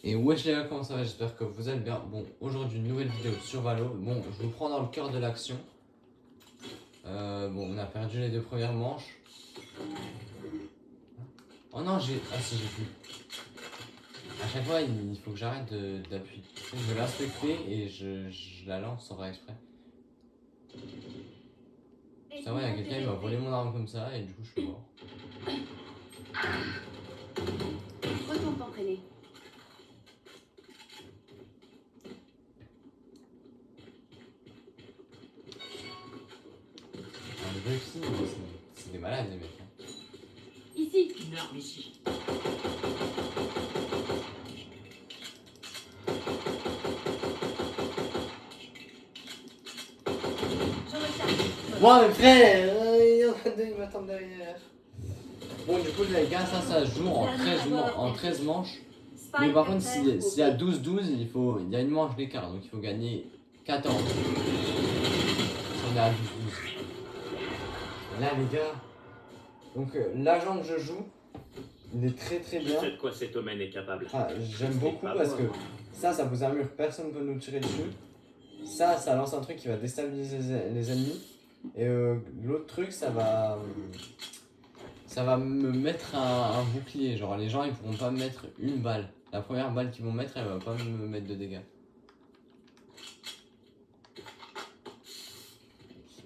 Et wesh les gars, comment ça va? J'espère que vous allez bien. Bon, aujourd'hui une nouvelle vidéo sur Valo. Bon, je vous prends dans le cœur de l'action. Bon, on a perdu les deux premières manches. Oh non, j'ai... Ah si, j'ai plus. À chaque fois, il faut que j'arrête d'appuyer. Je vais l'inspecter et je la lance sans faire exprès. C'est vrai, il y a quelqu'un qui m'a volé mon arme comme ça et du coup je suis mort. Retourne t'entraîner. Les deux ici, c'est des malades les mecs. Hein. Ici. Une arme ici. Je recharge. Moi, mes frères, il y en a deux, ils m'attendent derrière. Bon, du coup, les gars, ça se joue en 13 manches. Mais par contre, s'il y a 12-12, il y a une manche d'écart, donc il faut gagner 14. Si on est à 12-12. Là, les gars, donc l'agent que je joue, il est très très Je bien. sais de quoi cet homme est capable. Ah, j'aime beaucoup parce que ça pose un mur, personne ne peut nous tirer dessus. Ça lance un truc qui va déstabiliser les ennemis. Et l'autre truc, ça va me mettre un bouclier. Genre, les gens ils pourront pas me mettre une balle. La première balle qu'ils vont mettre, elle va pas me mettre de dégâts.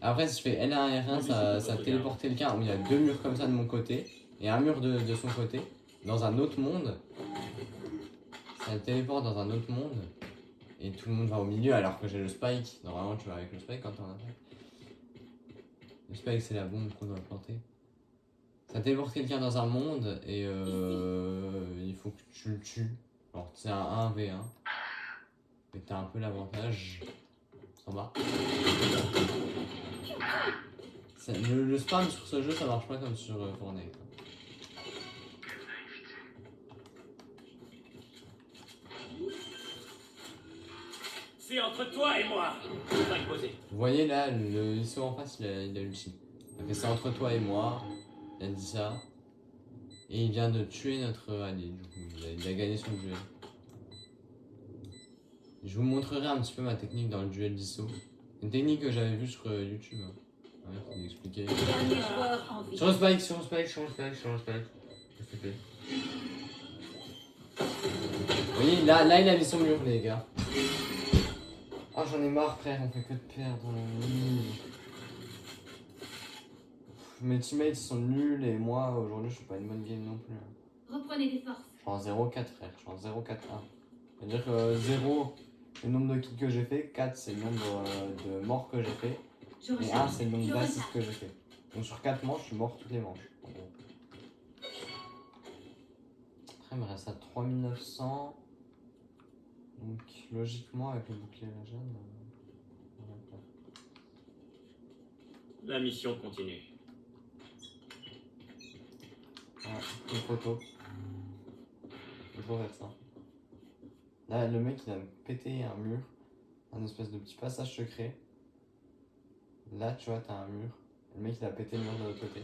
Après, si je fais L1 R1, ça téléporte quelqu'un où il y a deux murs comme ça de mon côté et un mur de son côté dans un autre monde. Ça téléporte dans un autre monde et tout le monde va au milieu alors que j'ai le spike. Normalement, tu vas avec le spike quand on attaque. Le spike, c'est la bombe qu'on doit planter. Ça téléporte quelqu'un dans un monde et il faut que tu le tues. Alors, c'est un 1v1. Mais t'as un peu l'avantage. En bas. Le spam sur ce jeu, ça marche pas comme sur Fortnite. C'est entre toi et moi. Pas posé. Vous voyez là, le ISO en face, il a ulti. Il a fait ça entre toi et moi. Il a dit ça. Et il vient de tuer notre allié. Du coup, il a gagné son duel. Je vous montrerai un petit peu ma technique dans le duel d'ISO. Une technique que j'avais vue sur YouTube. Hein. Ouais, faut expliquer. Dernier joueur en vie. Sur le spike, sur le spike. S'il te plaît. Vous voyez, là il a mis son mur, les gars. Oh, j'en ai marre, frère, on fait que de perdre. Mes teammates sont nuls et moi, aujourd'hui, je suis pas une bonne game non plus. Reprenez des forces. Je suis en 0-4, frère, je suis en 0-4-1. C'est-à-dire que 0, c'est le nombre de kills que j'ai fait, 4, c'est le nombre de morts que j'ai fait, Je et 1, recharge. c'est le nombre d'assists que j'ai fait. Donc sur 4 manches, je suis mort toutes les manches, en gros. Après, il me reste à 3900. Donc, logiquement, avec le bouclier régène, on va le faire. La mission continue. Ouais, une photo. Je vais faire ça. Là, le mec, il a pété un mur, un espèce de petit passage secret. Là, tu vois, t'as un mur. Le mec, il a pété le mur de l'autre côté.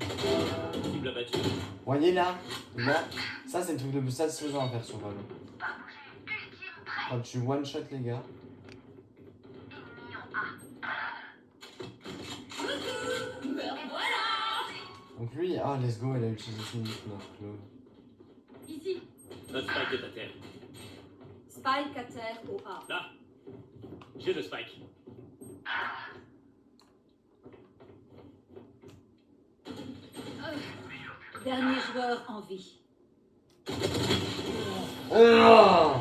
Cible abattue. Voyez là, ça c'est le truc le plus satisfaisant à faire sur Valo. Quand tu one shot les gars. Donc lui, ah let's go, elle a utilisé son notre Claude. Ici. Notre spike est à terre. Spike à terre au A. Là. J'ai le spike. Dernier joueur en vie. Oh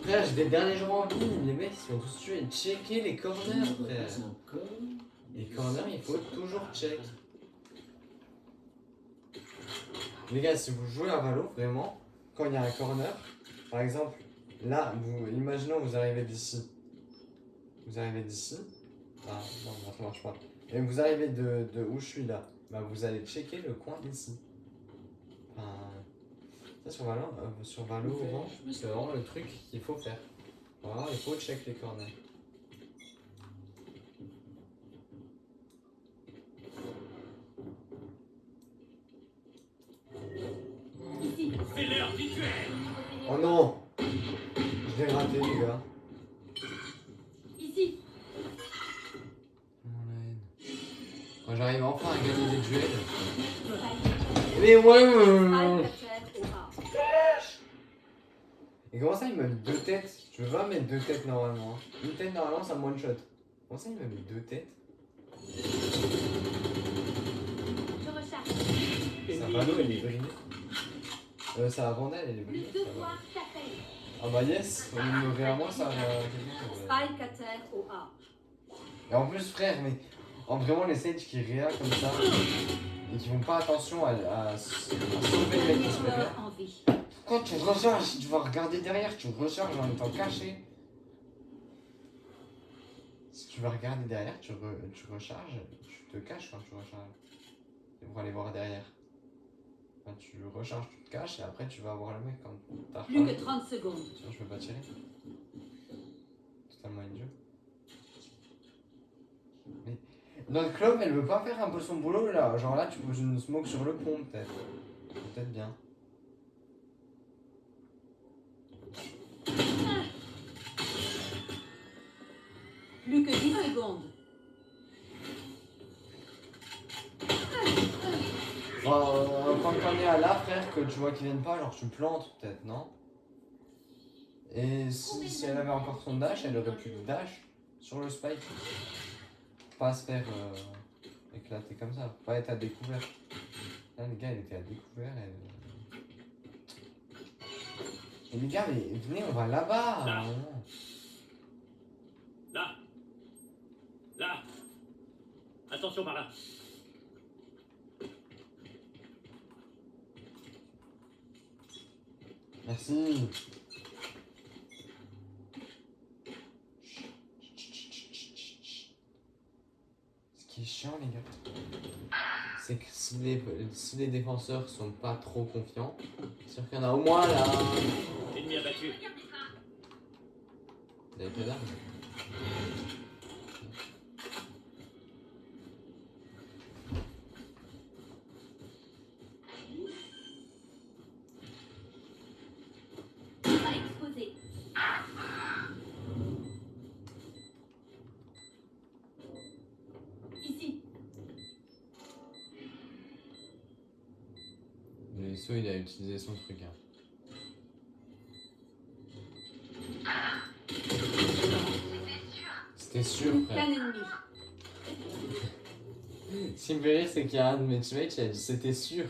frère, j'ai des derniers jours en vie, les mecs ils sont tous tués. Checker les corners, frère. Les corners, il faut toujours check. Les gars, si vous jouez à Valo, vraiment, quand il y a un corner, par exemple, là, imaginons vous arrivez d'ici. Vous arrivez d'ici. Ah non, ça marche pas. Et vous arrivez de où je suis là. Bah vous allez checker le coin ici. Enfin, ça sur Valo, c'est vraiment le truc qu'il faut faire. Voilà, il faut check les corners. Ici. C'est l'heure du duel. Oh non! Je l'ai raté, les gars. Ici. Oh, la haine. Quand j'arrive enfin à gagner des duels. Spike Mais ouais! à terre au A. Et comment ça, il m'a mis 2 têtes? Je veux pas mettre 2 têtes normalement. Hein. Une tête normalement, ça me one shot. Comment ça, il m'a mis 2 têtes? Je recharge. Ça va, elle est brillée. Ça Vandal, elle est Plus brillée. de ça va. points café. Ah bah yes, au lieu de à moi, ça va. Spike à terre au A. Et en plus, frère, mais vraiment, les Sage qui réa comme ça et qui font pas attention à sauver le mec Dernier qui se fait joueur en vie. Quand tu recharges, si tu vas regarder derrière, tu recharges en étant caché. Si tu vas regarder derrière, tu recharges, tu te caches quand tu recharges. Et pour aller voir derrière. Enfin, tu recharges, tu te caches et après tu vas voir le mec quand t'as Plus rechargé. que 30 secondes. Sinon, je peux pas tirer. Totalement idiot. Mais notre club, elle veut pas faire un peu son boulot là. Genre là, tu poses une smoke sur le pont peut-être. Peut-être bien. Plus que 10 secondes. Quand on est à là, frère, que tu vois qu'ils viennent pas, genre tu plantes peut-être, non? Et si elle avait encore son dash, elle aurait pu dash sur le spike. Pas se faire éclater comme ça, pas être à découvert. Là, les gars, elle était à découvert. Et les gars, mais venez, on va là-bas. Là. Là. Là. Attention par là. Merci. Ce qui est chiant, les gars, c'est que si les défenseurs sont pas trop confiants, c'est sûr qu'il y en a au moins là. Ennemi abattu. Vous avez pas d'armes? Pas exposé. Ici. Le SO, il a utilisé son truc. Hein. C'était sûr, Qu'un frère. ennemi. Ce qui me fait rire, c'est qu'il y a un de mes teammates qui a dit c'était sûr.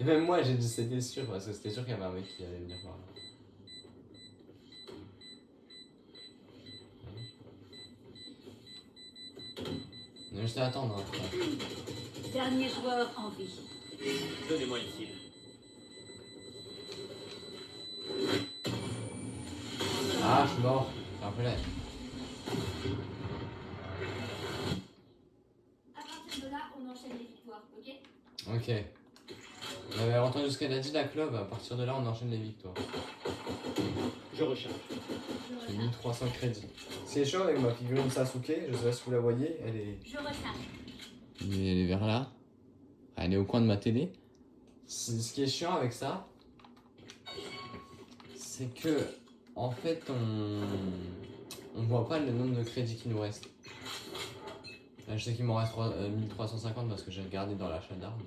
Et même moi, j'ai dit c'était sûr parce que c'était sûr qu'il y avait un mec qui allait venir par là. On est juste à attendre. Hein, frère. Dernier joueur en vie. Donnez-moi une cible. Ah, je suis mort. C'est un peu laid. À partir de là, on enchaîne les victoires, ok? Ok. Vous avez entendu ce qu'elle a dit, la club. À partir de là, on enchaîne les victoires. Je recharge. Je J'ai recharge. 1300 crédits. C'est chaud avec ma figurine Sasuke. Je sais pas si vous la voyez. Elle est. Je recharge. Elle est vers là. Elle est au coin de ma télé. Ce qui est chiant avec ça, c'est que en fait on voit pas le nombre de crédits qui nous reste. Là, je sais qu'il m'en reste 1350 parce que j'ai regardé dans l'achat d'armes.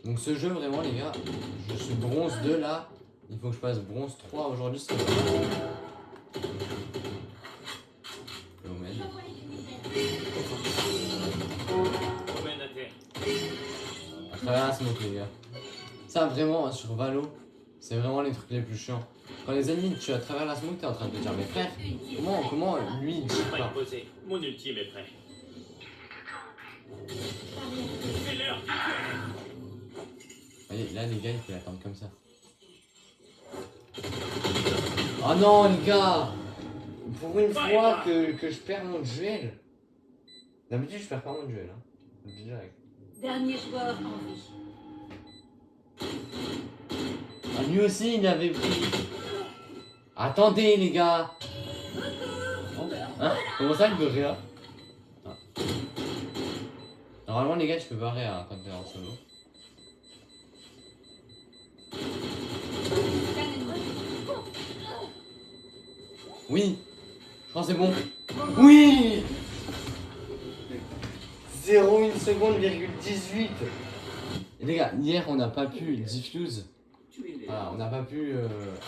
Donc ce jeu vraiment les gars, je suis bronze 2 là. Il faut que je passe bronze 3 aujourd'hui. C'est Romaine à terre. à travers la smoke les gars. Ça vraiment sur Valo, c'est vraiment les trucs les plus chiants. Quand les ennemis tu à travers la smoke, t'es en train de te dire mais frère, comment lui il dit Pas pas. posé. Mon ultime est prêt. C'est l'heure du duel. Voyez, là les gars il faut l'attendre comme ça. Oh non les gars, pour une fois que je perds mon duel. D'habitude je perds pas mon duel hein. Direct. Dernier joueur en vie. Ah, lui aussi il avait pris. Attendez les gars. Hein? Comment ça il peut rien? Ah. Normalement les gars tu peux pas rien quand t'es en solo. Oui. Je crois que c'est bon. Oui. 0,1 seconde, virgule 18. Et les gars, hier on n'a pas pu diffuse. Voilà, on n'a pas pu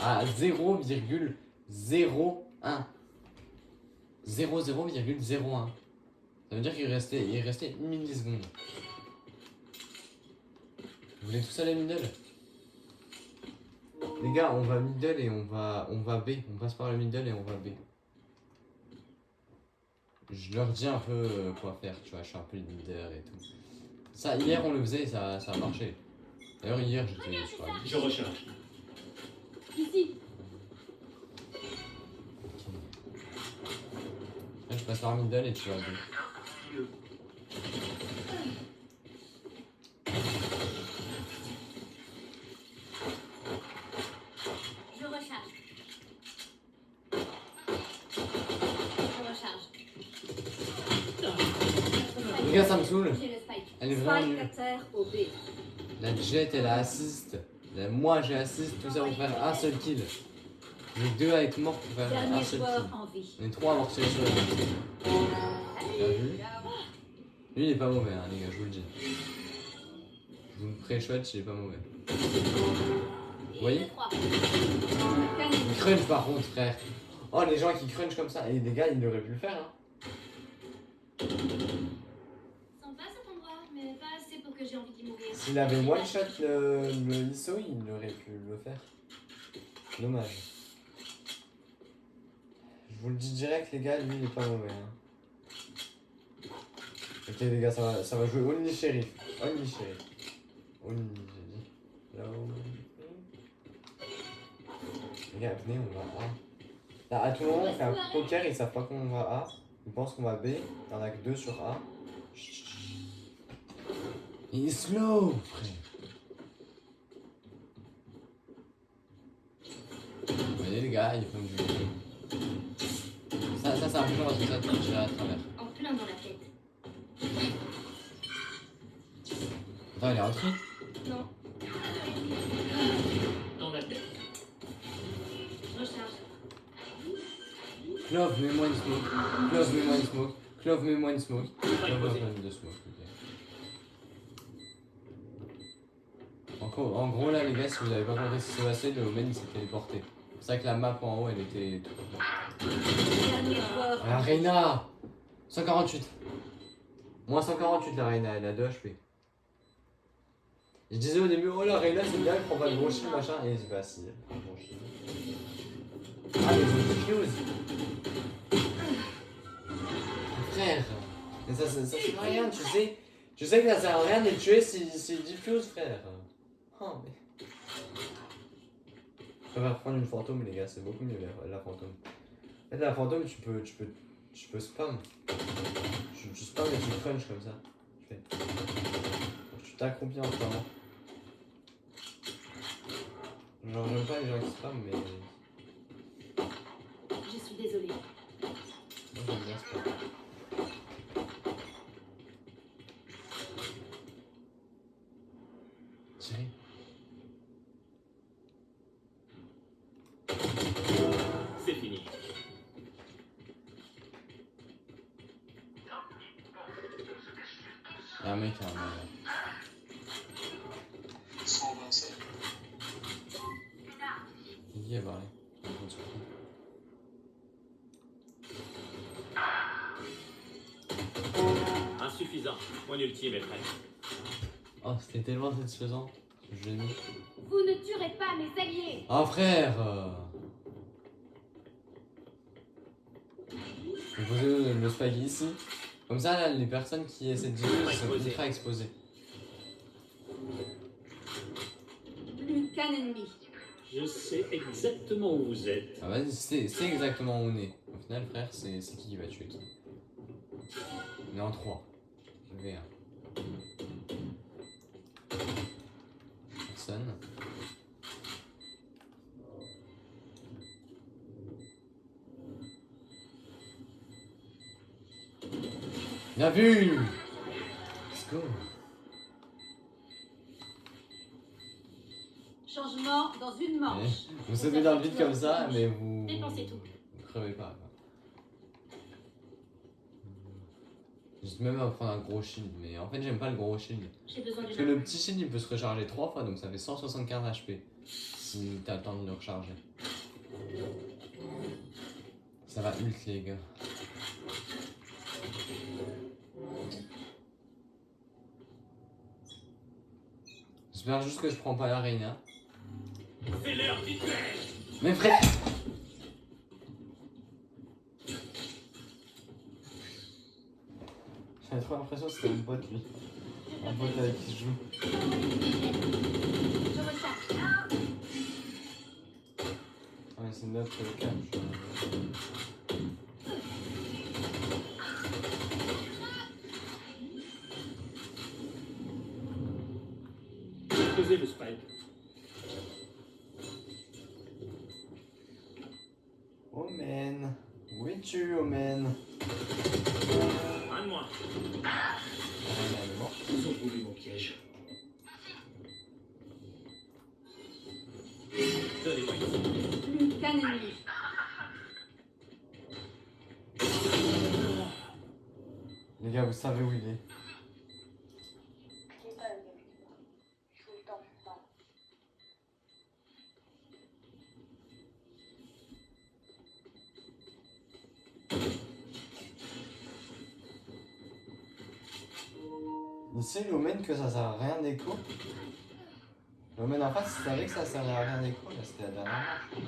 à 0,01. 0,01. Ça veut dire qu'il restait une milliseconde. Vous voulez tous aller middle? Les gars, on va middle et on va B. On passe par le middle et on va B. Je leur dis un peu quoi faire, tu vois, je suis un peu leader et tout. Ça, hier on le faisait et ça a marché. D'ailleurs, hier j'étais. Je recharge. Ici. Là, je passe par middle et tu vas B. Je recharge. Je recharge. Les gars, ça me saoule. J'ai le spike. Elle est vraiment Spike nulle. à terre au B. La Jet, elle a assist. Moi, j'ai assist, tout ça pour faire un seul kill. Les deux à être morts pour faire un Dernier seul joueur kill. en vie. On est trois à avoir tiré sur le kill. T'as vu? Lui, il est pas mauvais, hein, les gars, je vous le dis. Je vous pré-shot, il est pas mauvais. Vous voyez? Il crunch par contre, frère. Oh, les gens qui crunch comme ça. Et les gars, ils auraient pu le faire, hein. Sympa cet endroit, mais pas assez pour que j'ai envie d'y mourir. S'il avait one shot le ISO, il aurait pu le faire. Dommage. Je vous le dis direct, les gars, lui, il est pas mauvais, hein. Ok, les gars, ça va jouer Only Sheriff. Only Sheriff. Only, j'ai dit. Là, les gars, venez, on va A. Là, à tout moment, on fait un poker, ils savent pas qu'on va A. Ils pensent qu'on va B. Il y en a que 2 sur A. Il est slow, frère. Vous voyez, les gars, ils font du. Ça c'est un peu parce que ça, tu tirer à travers. En plein dans la tête. Attends, il est rentré? Non. Dans la tête. Je recharge. Clove, mets-moi une smoke. Clove, mets-moi une smoke. Clove, mets-moi une smoke. Clove, mets-moi une smoke, ok. En gros, là, les gars, si vous avez pas compris ce qui s'est passé, le Omen il s'est téléporté. C'est vrai que la map en haut, elle était. Dernier joueur. La Reina 148. Moins 148, la Reina, elle a 2 HP. Je disais au début, oh la Reina, c'est bien, elle prend pas de gros shield, machin. Et bah si, elle prend de gros shield. Ah, mais ils diffuse. Frère, mais ça sert à rien, tu sais. Tu sais que ça sert à rien de les tuer s'ils diffuse, frère. Oh, mais. Je préfère prendre une fantôme, les gars, c'est beaucoup mieux la fantôme. En fait, la fantôme, tu peux spam. Tu spam et tu crunch comme ça. Tu t'accomplis en spamant. Genre, j'aime pas les gens qui spam, mais. Je suis désolée. Moi, j'aime bien spam. Thierry. C'est fini. Y'a un mec à un moment. Il y a parlé. Insuffisant. Mon ultime est prêt. Oh, c'était tellement satisfaisant. Je l'ai mis. Vous ne tuerez pas mes alliés. Ah, frère Vous posez le spike ici. Comme ça, là, les personnes qui essaient de diffuser sont ultra exposées. Plus qu'un ennemi. Je sais exactement où vous êtes. Ah, vas-y, c'est exactement où on est. Au final, frère, c'est qui va tuer qui? On est en 3. Je vais 1. Personne. Bien vu! Let's go! Changement dans une manche. Vous sautez dans le vide comme ça, mais vous. Dépensez tout. Vous crevez pas. Quoi. J'hésite même à prendre un gros shield, mais en fait j'aime pas le gros shield. J'ai besoin Parce d'une que le petit shield il peut se recharger 3 fois, donc ça fait 175 HP. Si t'as le temps de le recharger. Ça va ult les gars. J'espère juste que je prends pas la Reina. C'est l'heure du duel. Mais frère! J'avais trop l'impression que c'était un bot lui. Un bot avec qui je joue. Je recharge. Ah mais c'est notre cas. Posez le spike. Omen. Où es-tu, Omen? Un de moins. Reina elle est morte. Ils ont voulu mon piège. Donnez-moi ici. Plus qu'un ennemi. Les gars, vous savez où il est. Il sait l'Omen que ça sert à rien d'écho. L'Omen en face, il savait que ça servait à rien d'écho, là c'était la dernière manche.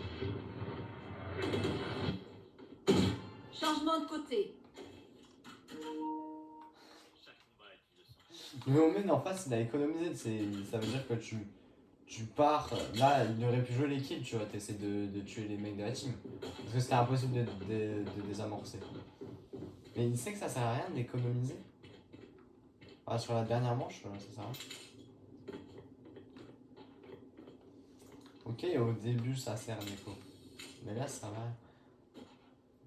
Changement de côté. Chaque combat est une leçon. Le Omen en face, il a économisé, ça veut dire que tu pars. Là, il aurait pu jouer les kills, tu vois, t'essaies de tuer les mecs de la team. Parce que c'était impossible de désamorcer. Mais il sait que ça sert à rien d'économiser. Ah, sur la dernière manche, ça sert à rien. Ok, au début ça sert d'écho. Mais là ça va.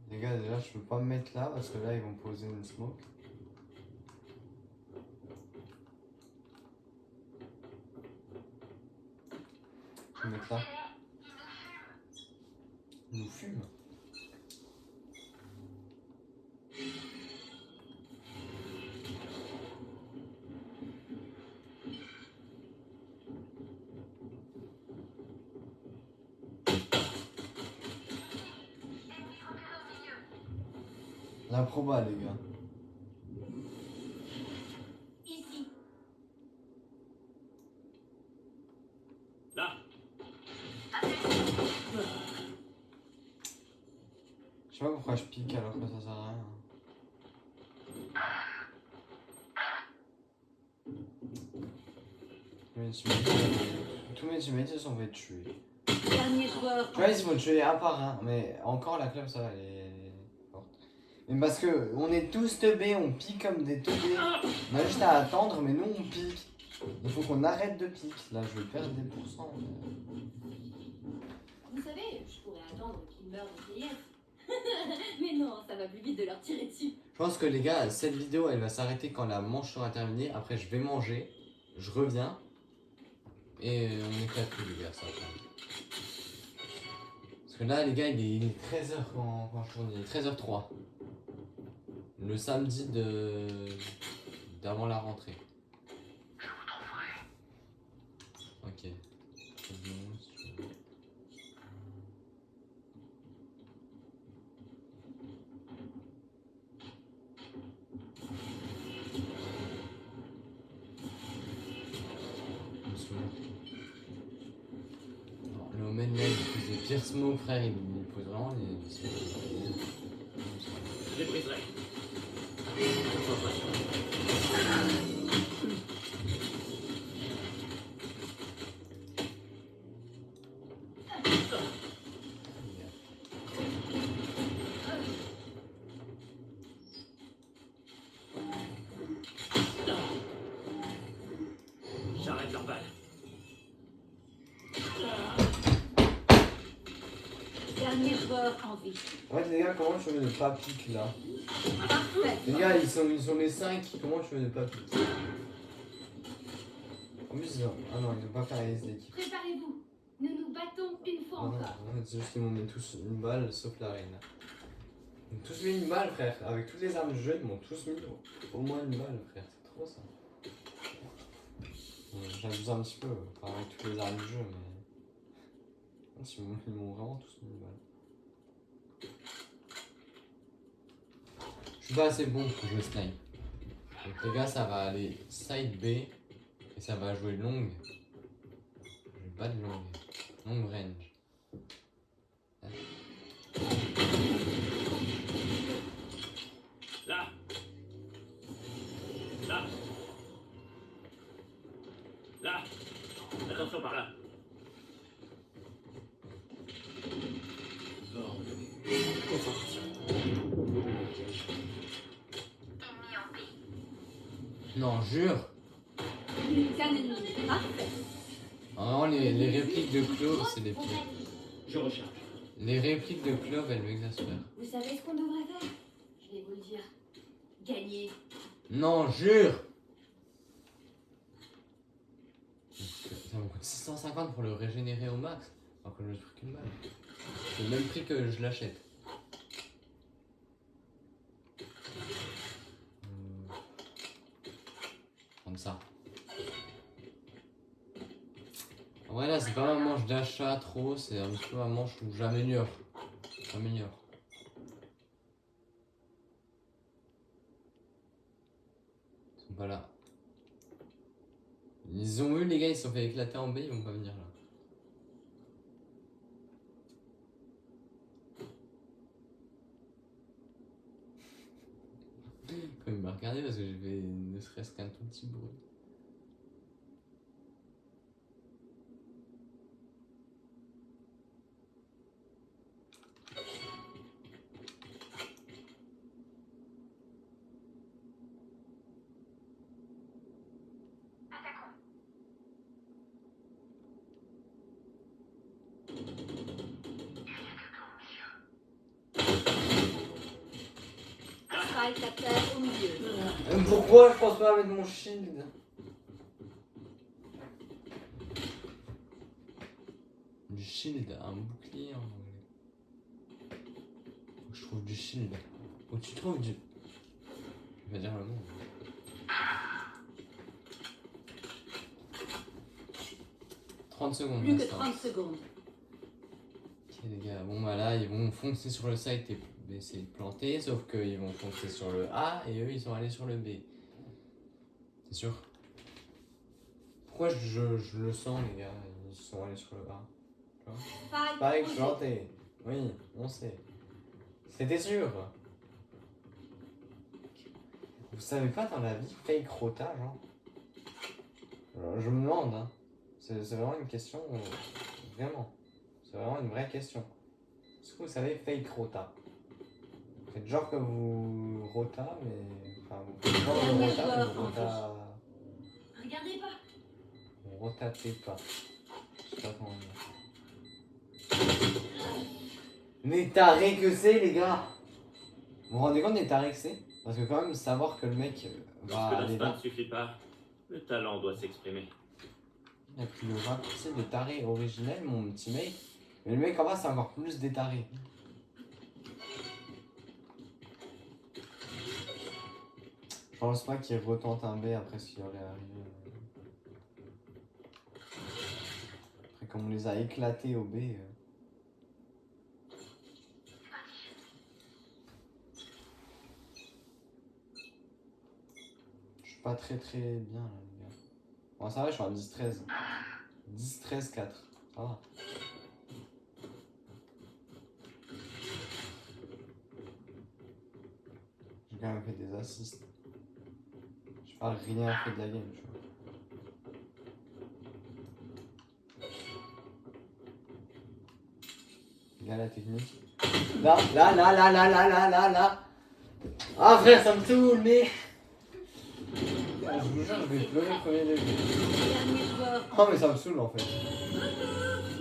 Les gars, déjà je peux pas me mettre là parce que là ils vont poser une smoke. Je vais me mettre là. Ils nous fument. La proba les gars. Ici. Là. Je sais pas pourquoi je pique alors que ça sert à rien. Tous mes teammates se sont fait tuer. Dernier joueur. Tu vois, ils se font tuer un par un, mais encore la club ça va, elle est forte. Mais parce que on est tous teubés, on pique comme des teubés. On a juste à attendre, mais nous on pique. Il faut qu'on arrête de pique. Là, je vais perdre des pourcents. Vous savez, je pourrais attendre qu'ils meurent de vieillesse. Mais non, ça va plus vite de leur tirer dessus. Je pense que les gars, cette vidéo elle va s'arrêter quand la manche sera terminée. Après, je vais manger, je reviens et on éclate tout, les gars. Ça va. Parce que là, les gars, il est 13h quand je tourne, il est 13h03. Le samedi d'avant la rentrée. Ok. Le Omen là, il pose des pires smokes, frère, il pose vraiment les smokes. Je les briserai. J'arrête leur balle. Dernier joueur en vie. En fait, les gars, comment je veux ne pas pique là? Parfait. Les gars, ils sont les 5, comment je veux ne pas pique? En plus, ils ont... Ah non, ils ont pas fait la liste d'équipe. Préparez-vous. Nous nous battons une fois Ah non, encore. en fait, c'est juste qu'ils m'ont mis tous une balle sauf la reine. Ils m'ont tous mis une balle, frère. Avec toutes les armes du jeu, ils m'ont tous mis au moins une balle, frère. C'est trop ça. J'abuse un petit peu, enfin, avec toutes les armes du jeu, mais. Ils m'ont vraiment tous mis une balle. Je suis pas assez bon pour jouer snipe. Donc les gars, ça va aller side B et ça va jouer longue. Je vais pas de longue. Long range. Là. Là. Là. Attention par là. Non, jure. C'est un ennemi. Parfait. Vraiment, les répliques de Clove, c'est les pires. Je recharge. Les répliques de Clove, elles m'exaspèrent. Vous savez ce qu'on devrait faire? Je vais vous le dire. Gagner. Non, jure. Ça me coûte 650 pour le régénérer au max. Alors que je me suis pris qu'une balle. C'est le même prix que je l'achète. Prendre ça. En vrai là c'est pas ma manche d'achat trop, c'est un petit peu ma manche où j'améliore. J'améliore. Ils sont pas là. Ils ont eu les gars, ils se sont fait éclater en B, ils vont pas venir là. Quand il m'a regardé parce que j'ai fait ne serait-ce qu'un tout petit bruit. Strike la terre au milieu. Pourquoi je pense pas mettre mon shield? Du shield, un bouclier en anglais. Faut que je trouve du shield. Où tu trouves du. Je vais dire le mot. « 30 secondes. Plus que l'instant. 30 secondes. Ok les gars, bon bah là ils vont foncer sur le site et essayer de planter, sauf qu'ils vont foncer sur le A et eux ils sont allés sur le B. C'est sûr. Pourquoi je le sens les gars, ils sont allés sur le A. Spike Spike planté. Oui, on sait. C'était sûr. Vous savez pas dans la vie fake rota genre? Je me demande hein. C'est vraiment une question, vraiment. C'est vraiment une vraie question. Est-ce que vous savez fake rota? Vous faites genre que vous rota, mais. Enfin, vous faites genre de rota, mais vous rota. Regardez pas. Vous rotatez pas. Je sais pas comment dire. Mais taré que c'est, les gars! Vous vous rendez compte des tarés que c'est? Parce que, quand même, savoir que le mec va Parce que aller l'instinct là. ne suffit pas. Le talent doit s'exprimer. Il a pris le raccourci de taré originel, mon petit mec. Mais le mec en bas, c'est encore plus des tarés. Je pense pas qu'il retente un B après ce qui aurait arrivé. Après, comme on les a éclatés au B. Je suis pas très bien là, les gars. Bon, ça va, je suis à 10-13. 10-13-4. Ça va. J'ai quand même fait des assists. J'ai pas rien fait de la game, tu vois. Regarde la technique. Là. Ah frère, ça me saoule, mais. Ah, je vous jure, je vais pleurer premier degré. Dernier joueur. Oh, mais ça me saoule en fait.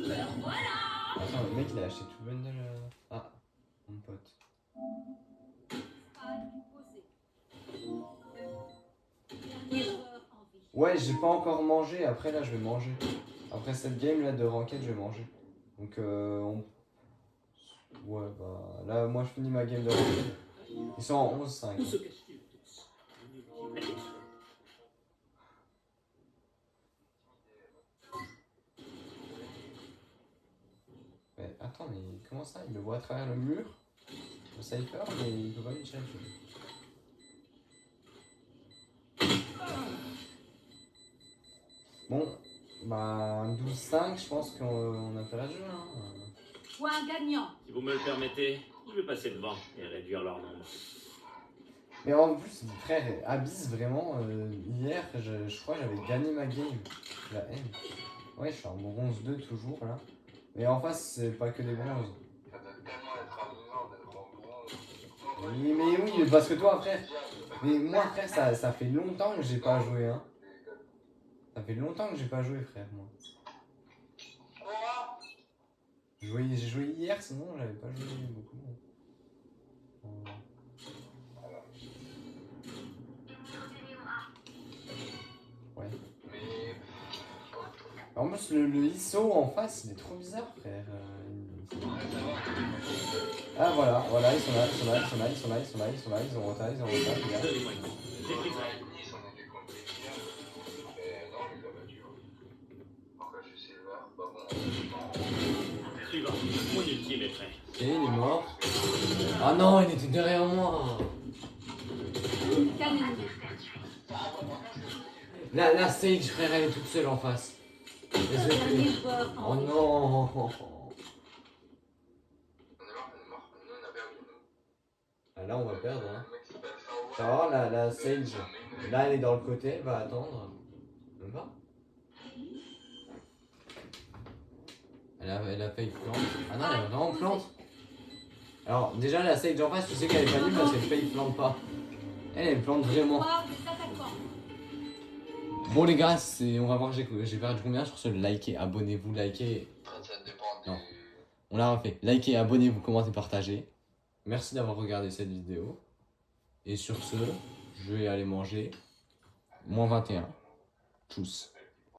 Ben voilà. Attends, le mec il a acheté tout le bundle. Ah, mon pote. Spike posé. Dernier joueur en vie. Ouais, j'ai pas encore mangé. Après là, je vais manger. Après cette game là de ranked, je vais manger. Donc, Ouais, bah là, moi je finis ma game de rang. Ils sont en 11-5. Où se cachent-ils tous? Allez. Mais attends, mais comment ça? Il me voit à travers le mur? Le cypher, mais il peut pas me chercher. Bon, bah 12-5, je pense qu'on a fait la jeu. Hein. Point gagnant. Si vous me le permettez, je vais passer devant et réduire leur nombre. Mais en plus, frère, Abyss, vraiment, hier, je crois que j'avais gagné ma game. La haine. Ouais, je suis en bronze 2 toujours là. Mais en face, c'est pas que des bronzes. Ça doit tellement être amusant d'être en bronze. Oui, mais oui, parce que toi, frère. Mais moi, frère, ça fait longtemps que j'ai pas joué, hein. Ça fait longtemps que j'ai pas joué, frère, moi. J'ai joué hier, sinon j'avais pas joué beaucoup. Ouais. En plus, le ISO en face, il est trop bizarre, frère. Ah, voilà, ils sont là, ils ont retard, les gars. Donnez-moi une bombe. J'épuiserai. Nice, on était contre les chiens. Non, il l'a battu. Pourquoi je sais voir? Bah bon. Suivant. Mon ultime est prêt. Ok, il est mort. Ah non, il était derrière moi. Canon. La Sage, frère, elle est toute seule en face. Dernier joueur Oh en vie. non. On est mort. Nous, on a perdu. Ah, là, on va perdre, hein. Le mec s'appelle Sao. Tu vas voir, la Sage, là, elle est dans le côté, elle va attendre. Même pas. Elle a failli plante. Ah non, elle a vraiment plante. Alors, déjà, la Sage en face, tu sais qu'elle est pas nulle parce qu'elle failli plante pas. Elle plante vraiment. Pouvoir des attaquants. Bon, les gars, on va voir, j'ai perdu combien sur ce. Likez, abonnez-vous, likez. Ça dépend Non. On l'a refait. Likez, abonnez-vous, commentez, partagez. Merci d'avoir regardé cette vidéo. Et sur ce, je vais aller manger. -21. Tchuss.